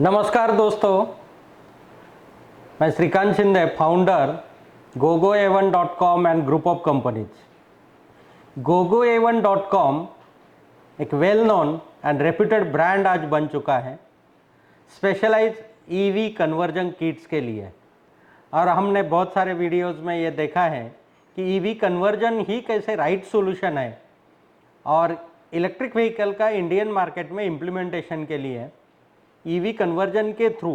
नमस्कार दोस्तों, मैं Shrikant Shinde, founder gogoa1.com and group of companies. gogoa1.com एक well known and reputed brand आज बन चुका है स्पेशलाइज ईवी कन्वर्जन किट्स के लिए। और हमने बहुत सारे वीडियोस में ये देखा है कि ईवी कन्वर्जन ही कैसे राइट सॉल्यूशन है और इलेक्ट्रिक व्हीकल का इंडियन मार्केट में इम्प्लीमेंटेशन के लिए ईवी कन्वर्जन के थ्रू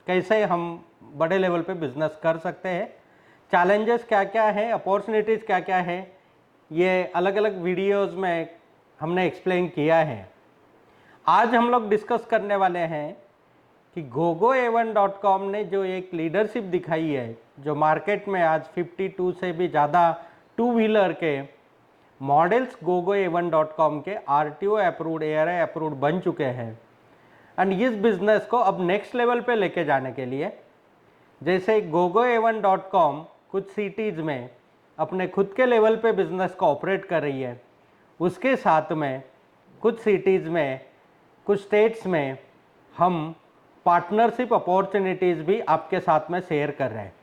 कैसे हम बड़े लेवल पे बिजनेस कर सकते हैं, चैलेंजेस क्या क्या है, अपॉर्चुनिटीज़ क्या क्या है, ये अलग अलग वीडियोस में हमने एक्सप्लेन किया है। आज हम लोग डिस्कस करने वाले हैं कि gogoa1.com ने जो एक लीडरशिप दिखाई है, जो मार्केट में आज 52 से भी ज़्यादा टू व्हीलर के मॉडल्स gogoa1.com के RTO अप्रूव्ड, ARAI अप्रूव्ड बन चुके हैं। एंड इस बिजनेस को अब नेक्स्ट लेवल पे लेके जाने के लिए, जैसे gogoa1.com कुछ सिटीज़ में अपने खुद के लेवल पे बिजनेस को ऑपरेट कर रही है, उसके साथ में कुछ सिटीज़ में, कुछ स्टेट्स में हम पार्टनरशिप अपॉर्चुनिटीज़ भी आपके साथ में शेयर कर रहे हैं।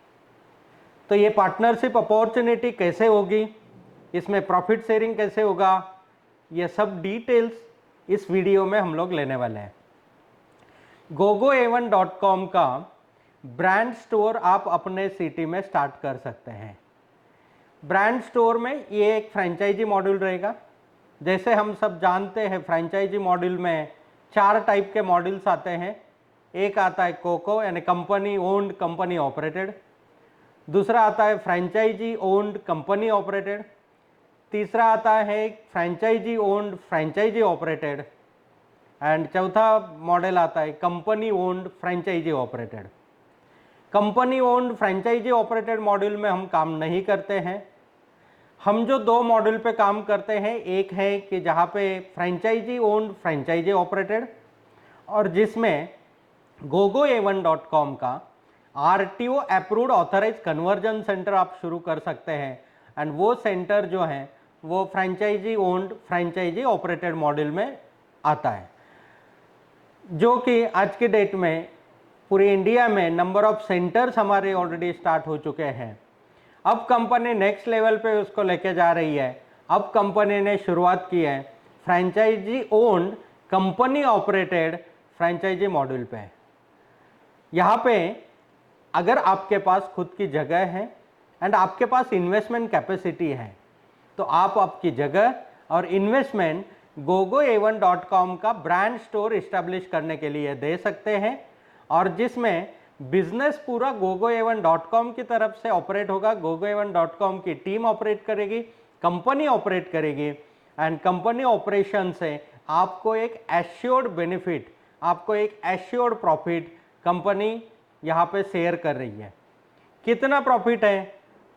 तो ये पार्टनरशिप अपॉर्चुनिटी कैसे होगी, इसमें प्रॉफिट शेयरिंग कैसे होगा, ये सब डिटेल्स इस वीडियो में हम लोग लेने वाले हैं। gogoa1.com का ब्रांड स्टोर आप अपने सिटी में स्टार्ट कर सकते हैं। ब्रांड स्टोर में ये एक फ्रेंचाइजी मॉड्यूल रहेगा। जैसे हम सब जानते हैं, फ्रेंचाइजी मॉड्यूल में 4 टाइप के मॉड्यूल्स आते हैं। एक आता है कोको यानी कंपनी ओन्ड कंपनी ऑपरेटेड, दूसरा आता है फ्रेंचाइजी ओन्ड कंपनी ऑपरेटेड, तीसरा आता है franchisee owned franchisee operated, and चौथा मॉडल आता है company owned franchisee operated. Company owned franchisee operated module में हम काम नहीं करते हैं। हम जो 2 मॉड्यूल पे काम करते हैं, एक है कि जहाँ पे फ्रेंचाइजी ओन्ड फ्रेंचाइजी ऑपरेटेड, और जिसमें gogoa1.com का RTO approved authorise conversion centre आप शुरू कर सकते हैं। एंड वो सेंटर जो है वो franchisee owned franchisee operated module में आता है, जो कि आज की डेट में पूरी इंडिया में नंबर ऑफ सेंटर्स हमारे ऑलरेडी स्टार्ट हो चुके हैं। अब कंपनी नेक्स्ट लेवल पे उसको लेके जा रही है। अब कंपनी ने शुरुआत की है franchisee owned company operated franchisee module पे। यहाँ पे अगर आपके पास खुद की जगह है एंड आपके पास इन्वेस्टमेंट कैपेसिटी है, तो आप आपकी जगह और इन्वेस्टमेंट gogoa1.com का ब्रांड स्टोर इस्टेब्लिश करने के लिए दे सकते हैं, और जिसमें बिजनेस पूरा gogoa1.com की तरफ से ऑपरेट होगा। gogoa1.com की टीम ऑपरेट करेगी, कंपनी ऑपरेट करेगी, एंड कंपनी ऑपरेशन से आपको एक एश्योर्ड बेनिफिट, आपको एक एश्योर्ड प्रॉफिट कंपनी यहाँ पे शेयर कर रही है। कितना प्रॉफिट है?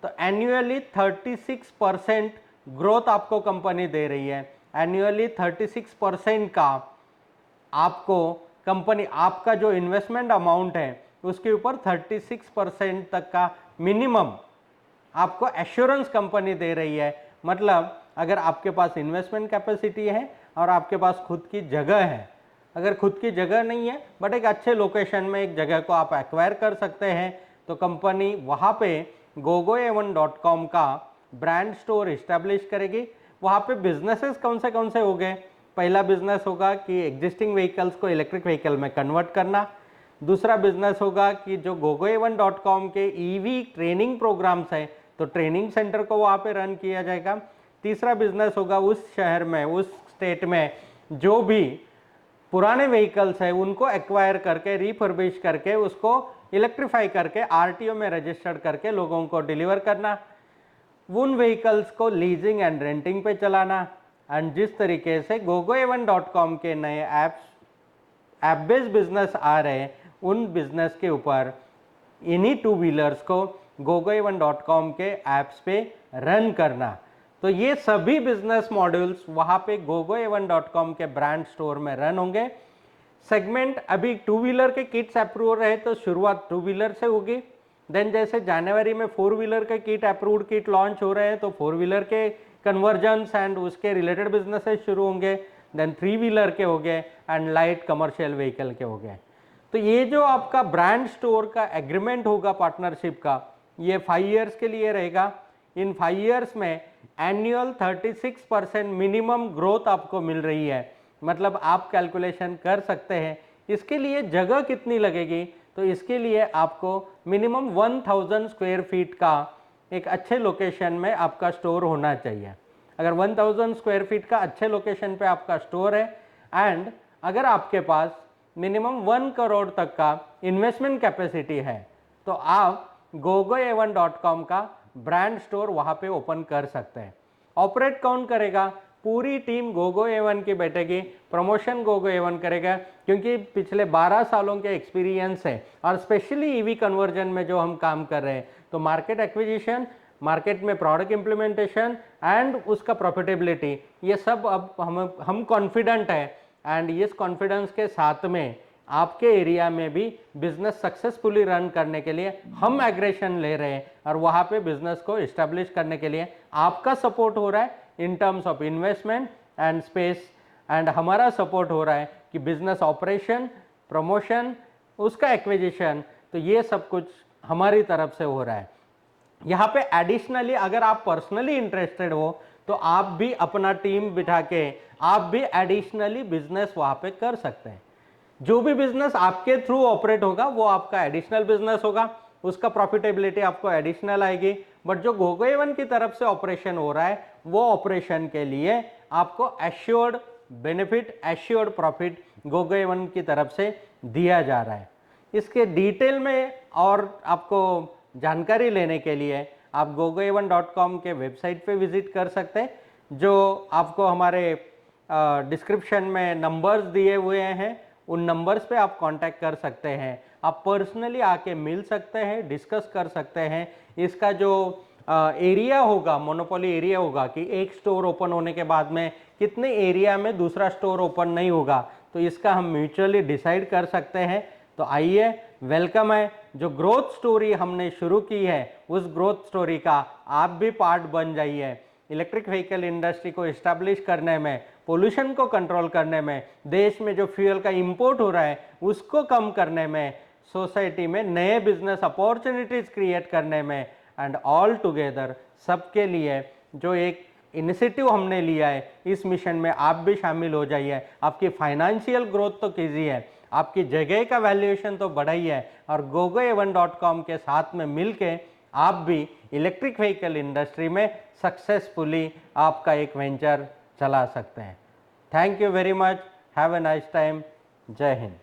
तो एनुअली 36% ग्रोथ आपको कंपनी दे रही है। एनुअली 36% का आपको कंपनी, आपका जो इन्वेस्टमेंट अमाउंट है उसके ऊपर 36% तक का मिनिमम आपको एश्योरेंस कंपनी दे रही है। मतलब अगर आपके पास इन्वेस्टमेंट कैपेसिटी है और आपके पास खुद की जगह है, अगर खुद की जगह नहीं है बट एक अच्छे लोकेशन में एक जगह को आप एक्वायर कर सकते हैं, तो कंपनी वहाँ पे gogoa1.com का ब्रांड स्टोर इस्टेब्लिश करेगी। वहाँ पे बिजनेसेस कौन से हो गए? पहला बिजनेस होगा कि एग्जिस्टिंग व्हीकल्स को इलेक्ट्रिक व्हीकल में कन्वर्ट करना। दूसरा बिजनेस होगा कि जो gogoa1.com के ईवी ट्रेनिंग प्रोग्राम्स हैं, तो ट्रेनिंग सेंटर को वहाँ पे रन किया जाएगा। तीसरा बिजनेस होगा उस शहर में, उस स्टेट में जो भी पुराने व्हीकल्स है उनको एक्वायर करके, रिफर्बिश करके, उसको इलेक्ट्रीफाई करके RTO में रजिस्टर्ड करके लोगों को डिलीवर करना, उन व्हीकल्स को लीजिंग एंड रेंटिंग पे चलाना। एंड जिस तरीके से gogoa1.com के नए ऐप बेस्ड बिजनेस आ रहे हैं, उन बिजनेस के ऊपर इन्हीं टू व्हीलर्स को gogoa1.com के ऐप्स पे रन करना। तो ये सभी बिजनेस मॉड्यूल्स वहाँ पे gogoa1.com के ब्रांड स्टोर में रन होंगे। सेगमेंट अभी टू व्हीलर के किट्स अप्रूव रहे तो शुरुआत टू व्हीलर से होगी। देन जैसे जनवरी में 4 व्हीलर के किट अप्रूव्ड किट लॉन्च हो रहे हैं, तो 4 व्हीलर के कन्वर्जन्स एंड उसके रिलेटेड बिजनेसेस शुरू होंगे। देन 3 व्हीलर के हो गए एंड लाइट कमर्शियल व्हीकल के हो गए। तो ये जो आपका ब्रांड स्टोर का एग्रीमेंट होगा पार्टनरशिप का, ये 5 इयर्स के लिए रहेगा। इन 5 इयर्स में एनुअल 36% मिनिमम ग्रोथ आपको मिल रही है। मतलब आप कैलकुलेशन कर सकते हैं इसके लिए जगह कितनी लगेगी, तो इसके लिए आपको मिनिमम 1000 स्क्वायर फीट का एक अच्छे लोकेशन में आपका स्टोर होना चाहिए। अगर 1000 स्क्वायर फीट का अच्छे लोकेशन पे आपका स्टोर है एंड अगर आपके पास मिनिमम 1 करोड़ तक का इन्वेस्टमेंट कैपेसिटी है, तो आप gogoa1.com का ब्रांड स्टोर वहाँ पे ओपन कर सकते हैं। ऑपरेट कौन करेगा? पूरी टीम gogoa1 की बैठेगी, प्रमोशन gogoa1 करेगा, क्योंकि पिछले 12 सालों के एक्सपीरियंस है और स्पेशली ईवी कन्वर्जन में जो हम काम कर रहे हैं, तो मार्केट एक्विजिशन, मार्केट में प्रोडक्ट इम्प्लीमेंटेशन एंड उसका प्रॉफिटेबिलिटी, ये सब अब हम कॉन्फिडेंट है। एंड इस कॉन्फिडेंस के साथ में आपके एरिया में भी बिजनेस सक्सेसफुली रन करने के लिए हम एग्रेशन ले रहे हैं और वहाँ पे बिजनेस को इस्टेब्लिश करने के लिए आपका सपोर्ट हो रहा है in terms of investment and space, and हमारा सपोर्ट हो रहा है कि बिजनेस ऑपरेशन, प्रमोशन, उसका एक्विजिशन, तो ये सब कुछ हमारी तरफ से हो रहा है। यहाँ पे एडिशनली अगर आप पर्सनली इंटरेस्टेड हो तो आप भी अपना टीम बिठा के आप भी एडिशनली बिजनेस वहाँ पे कर सकते हैं। जो भी बिजनेस आपके थ्रू ऑपरेट होगा वो आपका एडिशनल बिजनेस होगा, उसका प्रॉफिटेबिलिटी आपको एडिशनल आएगी। बट जो gogoa1 की तरफ से ऑपरेशन हो रहा है वो ऑपरेशन के लिए आपको assured benefit, assured profit gogoa1 की तरफ से दिया जा रहा है। इसके डिटेल में और आपको जानकारी लेने के लिए आप gogoa1.com के वेबसाइट पे विजिट कर सकते हैं, जो आपको हमारे डिस्क्रिप्शन में नंबर्स दिए हुए हैं, उन नंबर्स पे आप कांटेक्ट कर सकते हैं। आप पर्सनली आके मिल सकते हैं, डिस्कस कर सकते हैं। इसका जो एरिया होगा, मोनोपोली एरिया होगा कि एक स्टोर ओपन होने के बाद में कितने एरिया में दूसरा स्टोर ओपन नहीं होगा, तो इसका हम म्यूचुअली डिसाइड कर सकते हैं। तो आइए, वेलकम है। जो ग्रोथ स्टोरी हमने शुरू की है उस ग्रोथ स्टोरी का आप भी पार्ट बन जाइए। इलेक्ट्रिक व्हीकल इंडस्ट्री को इस्टेब्लिश करने में, पोल्यूशन को कंट्रोल करने में, देश में जो फ्यूल का इंपोर्ट हो रहा है उसको कम करने में, सोसाइटी में नए बिजनेस अपॉर्चुनिटीज क्रिएट करने में, एंड ऑल टुगेदर सबके लिए जो एक इनिशिएटिव हमने लिया है, इस मिशन में आप भी शामिल हो जाइए। आपकी फाइनेंशियल ग्रोथ तो कीजिए, आपकी जगह का वैल्यूएशन तो बढ़ाइए और gogoa1.com के साथ में मिलके आप भी इलेक्ट्रिक व्हीकल इंडस्ट्री में सक्सेसफुली आपका एक वेंचर चला सकते हैं। Thank you very much, have a nice time, जय हिंद।